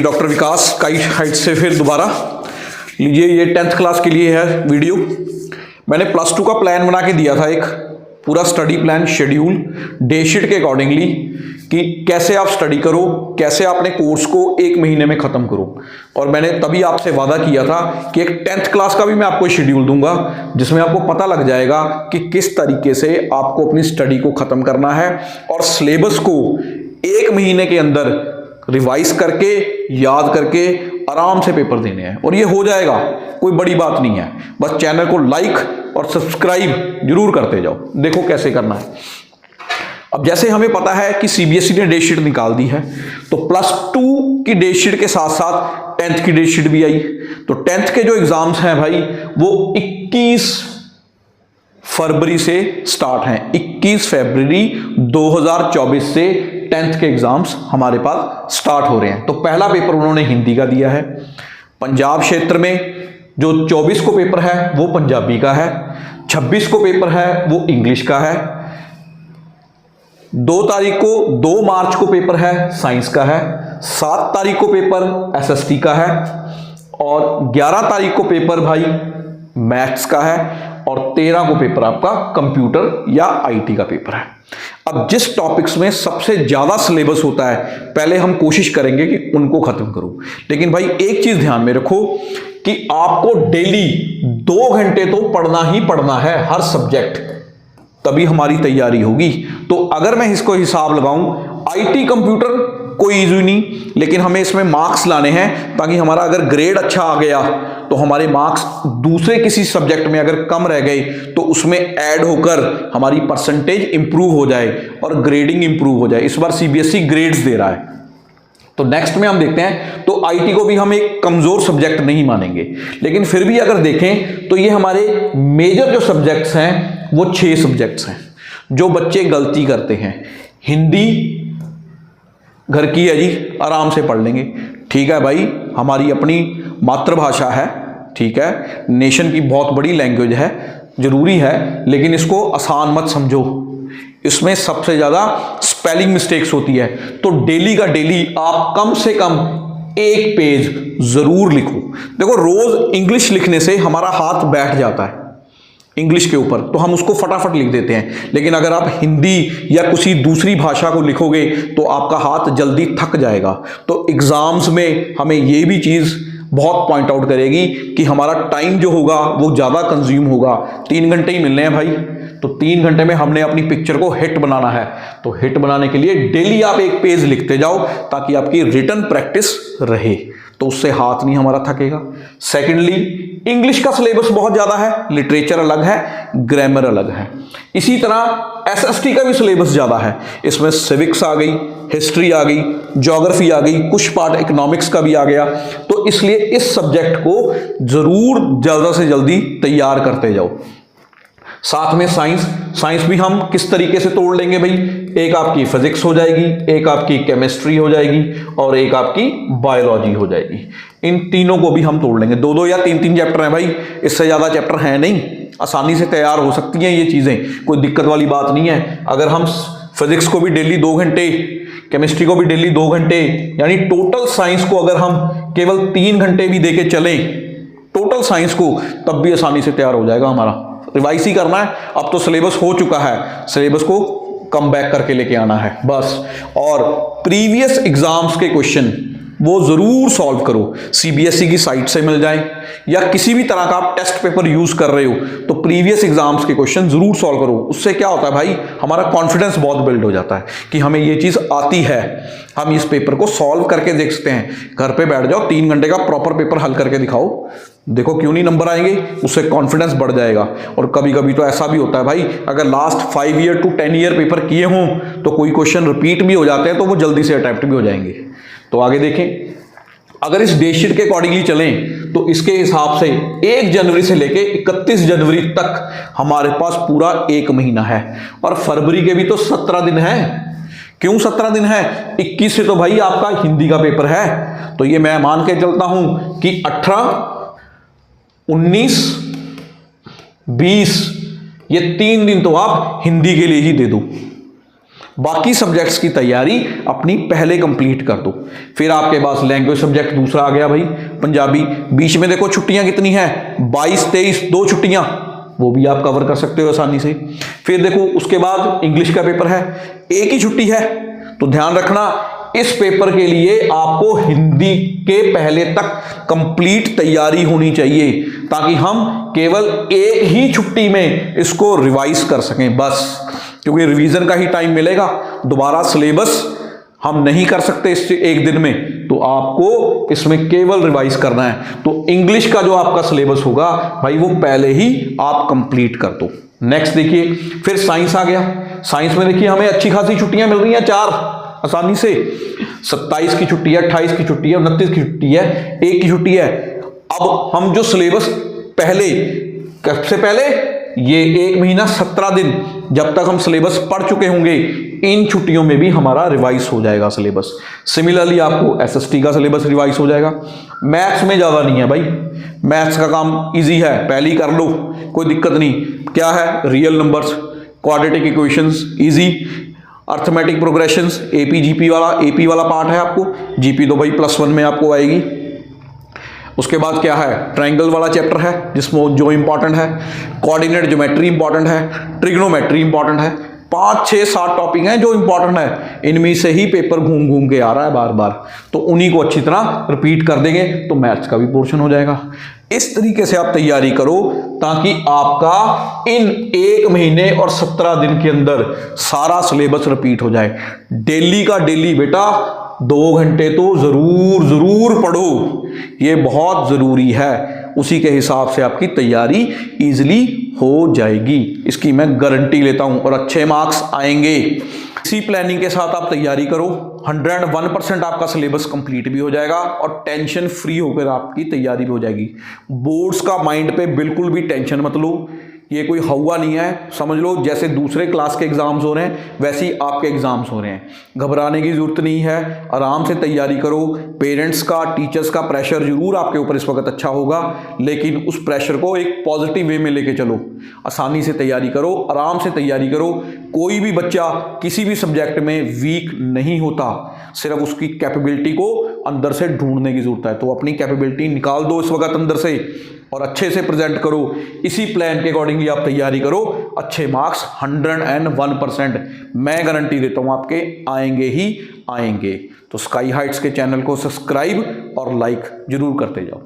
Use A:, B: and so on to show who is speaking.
A: Doctor विकास kite height से फिर दोबारा लीजिए। ये 10th क्लास के लिए है वीडियो। मैंने प्लस 2 का प्लान बना के दिया था, एक पूरा study plan schedule day sheet के अकॉर्डिंगली कि कैसे आप स्टडी करो, कैसे अपने कोर्स को 1 महीने में ख़त्म करो। और मैंने तभी आपसे वादा किया था कि एक 10th क्लास का भी मैं आपको शेड्यूल दूंगा जिसमें आपको पता लग जाएगा कि किस तरीके से आपको अपनी स्टडी को ख़त्म करना है और सिलेबस को 1 महीने के अंदर रिवाइज करके याद करके आराम से पेपर देने हैं। और ये हो जाएगा, कोई बड़ी बात नहीं है। बस चैनल को लाइक और सब्सक्राइब जरूर करते जाओ। देखो कैसे करना है। अब जैसे हमें पता है कि सीबीएसई ने डे शीट निकाल दी है, तो प्लस 2 की डे शीट के साथ साथ 10th की डे शीट भी आई। तो 10th के जो एग्जाम्स हैं भाई वो 21 फरवरी से स्टार्ट हैं। 21 फरवरी 2024 से 10th के एग्जाम्स हमारे पास स्टार्ट हो रहे हैं। तो पहला पेपर उन्होंने हिंदी का दिया है। पंजाब क्षेत्र में जो 24 को पेपर है वो पंजाबी का है, 26 को पेपर है वो इंग्लिश का है, 2 मार्च को पेपर है साइंस का है, 7 तारीख को पेपर एसएसटी का है और 11 तारीख को पेपर भाई मैथ्स का है और 13 को पेपर आपका कंप्यूटर या आईटी का पेपर है। अब जिस टॉपिक्स में सबसे ज्यादा सिलेबस होता है पहले हम कोशिश करेंगे कि उनको खत्म करो। लेकिन भाई एक चीज ध्यान में रखो कि आपको डेली 2 घंटे तो पढ़ना ही पढ़ना है हर सब्जेक्ट, तभी हमारी तैयारी होगी। तो अगर मैं इसको हिसाब लगाऊं, आईटी कंप्यूटर कोई इशू नहीं, लेकिन हमें इसमें मार्क्स लाने हैं ताकि हमारा अगर ग्रेड अच्छा आ गया तो हमारे मार्क्स दूसरे किसी सब्जेक्ट में अगर कम रह गए तो उसमें ऐड होकर हमारी परसेंटेज इंप्रूव हो जाए और ग्रेडिंग इंप्रूव हो जाए। इस बार सीबीएसई ग्रेड्स दे रहा है। तो नेक्स्ट में हम देखते हैं, तो आईटी को भी हम एक कमजोर सब्जेक्ट नहीं मानेंगे, लेकिन फिर भी अगर देखें तो ये हमारे मेजर जो सब्जेक्ट्स हैं वो 6 सब्जेक्ट्स हैं जो बच्चे गलती करते हैं। हिंदी घर की है जी, आराम से पढ़ लेंगे, ठीक है भाई, हमारी अपनी मातृभाषा है, ठीक है, नेशन की बहुत बड़ी लैंग्वेज है, जरूरी है, लेकिन इसको आसान मत समझो। इसमें सबसे ज्यादा स्पेलिंग मिस्टेक्स होती है। तो डेली का डेली आप कम से कम 1 पेज जरूर लिखो। देखो रोज इंग्लिश लिखने से हमारा हाथ बैठ जाता है इंग्लिश के ऊपर, तो हम उसको फटाफट लिख देते हैं, लेकिन अगर आप हिंदी या किसी दूसरी भाषा को लिखोगे तो आपका हाथ जल्दी थक जाएगा। तो एग्जाम्स में हमें ये भी चीज बहुत पॉइंट आउट करेगी कि हमारा टाइम जो होगा वो ज्यादा कंज्यूम होगा। 3 घंटे ही मिलने हैं भाई, तो 3 घंटे में हमने अपनी पिक्चर को हिट बनाना है। तो हिट बनाने के लिए डेली आप 1 पेज लिखते जाओ ताकि आपकी रिटन प्रैक्टिस रहे, तो उससे हाथ नहीं हमारा थकेगा। सेकेंडली, इंग्लिश का सिलेबस बहुत ज्यादा है, लिटरेचर अलग है, ग्रामर अलग है। इसी तरह एसएसटी का भी सिलेबस ज्यादा है। इसमें सिविक्स आ गई, हिस्ट्री आ गई, ज्योग्राफी आ गई, कुछ पार्ट इकोनॉमिक्स का भी आ गया। तो इसलिए इस सब्जेक्ट को जरूर ज्यादा से जल्दी तैयार करते जाओ। साथ में साइंस भी हम किस तरीके से तोड़ लेंगे भाई, एक आपकी फिजिक्स हो जाएगी, एक आपकी केमिस्ट्री हो जाएगी और एक आपकी बायोलॉजी हो जाएगी। इन तीनों को भी हम तोड़ लेंगे। 2-2 या 3-3 चैप्टर हैं भाई, इससे ज्यादा चैप्टर हैं नहीं, आसानी से तैयार हो सकती हैं ये चीजें, कोई दिक्कत वाली बात नहीं है। अगर हम फिजिक्स को भी डेली 2 घंटे, केमिस्ट्री को भी डेली 2 घंटे, यानी टोटल साइंस को अगर हम केवल 3 घंटे भी देके चलें टोटल साइंस को, तब भी आसानी से तैयार हो जाएगा हमारा। रिवाइज ही करना है, अब तो सिलेबस हो चुका है, सिलेबस को कम बैक करके लेके आना है बस। और प्रीवियस एग्जाम्स के क्वेश्चन वो जरूर सॉल्व करो, सीबीएसई की साइट से मिल जाए या किसी भी तरह का आप टेस्ट पेपर यूज कर रहे हो तो प्रीवियस एग्जाम्स के क्वेश्चन जरूर सॉल्व करो। उससे क्या होता है भाई, हमारा कॉन्फिडेंस बहुत बिल्ड हो जाता है कि हमें ये चीज आती है, हम इस पेपर को सॉल्व करके देख सकते हैं। घर पे बैठ जाओ, 3 घंटे का प्रॉपर पेपर हल करके दिखाओ, देखो क्यों नहीं नंबर आएंगे, उससे कॉन्फिडेंस बढ़ जाएगा। और कभी कभी तो ऐसा भी होता है भाई, अगर last 5 year to 10 year paper किए हों तो कोई क्वेश्चन रिपीट भी हो जाते हैं तो वो जल्दी से अटेम्प्ट भी हो जाएंगे। तो आगे देखें, अगर इस डे शीट के अकॉर्डिंगली चलें तो इसके हिसाब से 1 जनवरी से लेके 31 जनवरी तक हमारे पास पूरा 1 महीना है। और फरवरी के भी तो 17 दिन है। क्यों 17 दिन है? 21 से तो भाई आपका हिंदी का पेपर है, तो ये मैं मान के चलता हूं कि 18, 19, 20 ये 3 दिन तो आप हिंदी के लिए ही दे दो। बाकी सब्जेक्ट्स की तैयारी अपनी पहले कंप्लीट कर दो। फिर आपके पास लैंग्वेज सब्जेक्ट दूसरा आ गया भाई, पंजाबी। बीच में देखो छुट्टियां कितनी हैं, 22, 23, 2 छुट्टियां, वो भी आप कवर कर सकते हो आसानी से। फिर देखो उसके बाद इंग्लिश का पेपर है, एक ही छुट्टी है। तो ध्यान रखना, इस पेपर के लिए आपको हिंदी के पहले तक कंप्लीट तैयारी होनी चाहिए, ताकि हम केवल एक ही छुट्टी में इसको रिवाइज कर सकें बस, क्योंकि रिवीजन का ही टाइम मिलेगा, दोबारा सिलेबस हम नहीं कर सकते इस एक दिन में। तो आपको इसमें केवल रिवाइज करना है। तो इंग्लिश का जो आपका सिलेबस होगा भाई, वो पहले ही आप कंप्लीट कर दो। नेक्स्ट देखिए, फिर साइंस आ गया। साइंस में देखिए हमें अच्छी खासी छुट्टियां मिल रही हैं, 4 आसानी से। 27 की छुट्टी है, 28 की छुट्टी है, 29 की छुट्टी है, 1 की छुट्टी है। अब हम जो सिलेबस पहले, सबसे पहले ये 1 महीना 17 दिन जब तक हम सिलेबस पढ़ चुके होंगे, इन छुट्टियों में भी हमारा रिवाइज हो जाएगा सिलेबस। सिमिलरली आपको एसएसटी का सिलेबस रिवाइज हो जाएगा। मैथ्स में ज़्यादा नहीं है भाई, मैथ्स का काम इजी है, पहले ही कर लो, कोई दिक्कत नहीं। क्या है, real numbers, quadratic equations easy, arithmetic progressions, AP GP वाला, एपी वाला पार्ट है आपको। जीपी तो भाई +1 में आपको आएगी। उसके बाद क्या है, ट्रायंगल वाला चैप्टर है जिसमें जो इंपॉर्टेंट है, कोऑर्डिनेट ज्योमेट्री इंपॉर्टेंट है, ट्रिग्नोमेट्री इंपॉर्टेंट है। 5, 6, 7 टॉपिक हैं जो इंपॉर्टेंट है, इनमें से ही पेपर घूम घूम के आ रहा है बार बार, तो उन्हीं को अच्छी तरह रिपीट कर देंगे तो मैथ्स का भी पोर्शन हो जाएगा। इस तरीके से आप तैयारी करो ताकि आपका इन 1 महीने और 17 दिन के अंदर सारा सिलेबस रिपीट हो जाए। डेली का डेली बेटा 2 घंटे तो जरूर पढ़ो, ये बहुत जरूरी है। उसी के हिसाब से आपकी तैयारी इजीली हो जाएगी, इसकी मैं गारंटी लेता हूं, और अच्छे मार्क्स आएंगे। इसी प्लानिंग के साथ आप तैयारी करो, 101% आपका सिलेबस कंप्लीट भी हो जाएगा और टेंशन फ्री होकर आपकी तैयारी भी हो जाएगी। बोर्ड्स का माइंड पे बिल्कुल भी टेंशन मत लो, ये कोई हवा नहीं है, समझ लो जैसे दूसरे क्लास के एग्जाम्स हो रहे हैं वैसे ही आपके एग्जाम्स हो रहे हैं। घबराने की जरूरत नहीं है, आराम से तैयारी करो। पेरेंट्स का, टीचर्स का प्रेशर जरूर आपके ऊपर इस वक्त अच्छा होगा, लेकिन उस प्रेशर को एक पॉजिटिव वे में लेके चलो। आसानी से तैयारी करो, आराम से तैयारी करो। कोई भी बच्चा किसी भी सब्जेक्ट में वीक नहीं होता, सिर्फ उसकी कैपेबिलिटी को अंदर से ढूंढने की जरूरत है। तो अपनी कैपेबिलिटी निकाल दो इस वक्त अंदर से और अच्छे से प्रेजेंट करो। इसी प्लान के अकॉर्डिंगली आप तैयारी करो, अच्छे मार्क्स 101% मैं गारंटी देता हूं आपके आएंगे ही आएंगे। तो स्काई हाइट्स के चैनल को सब्सक्राइब और लाइक जरूर करते जाओ।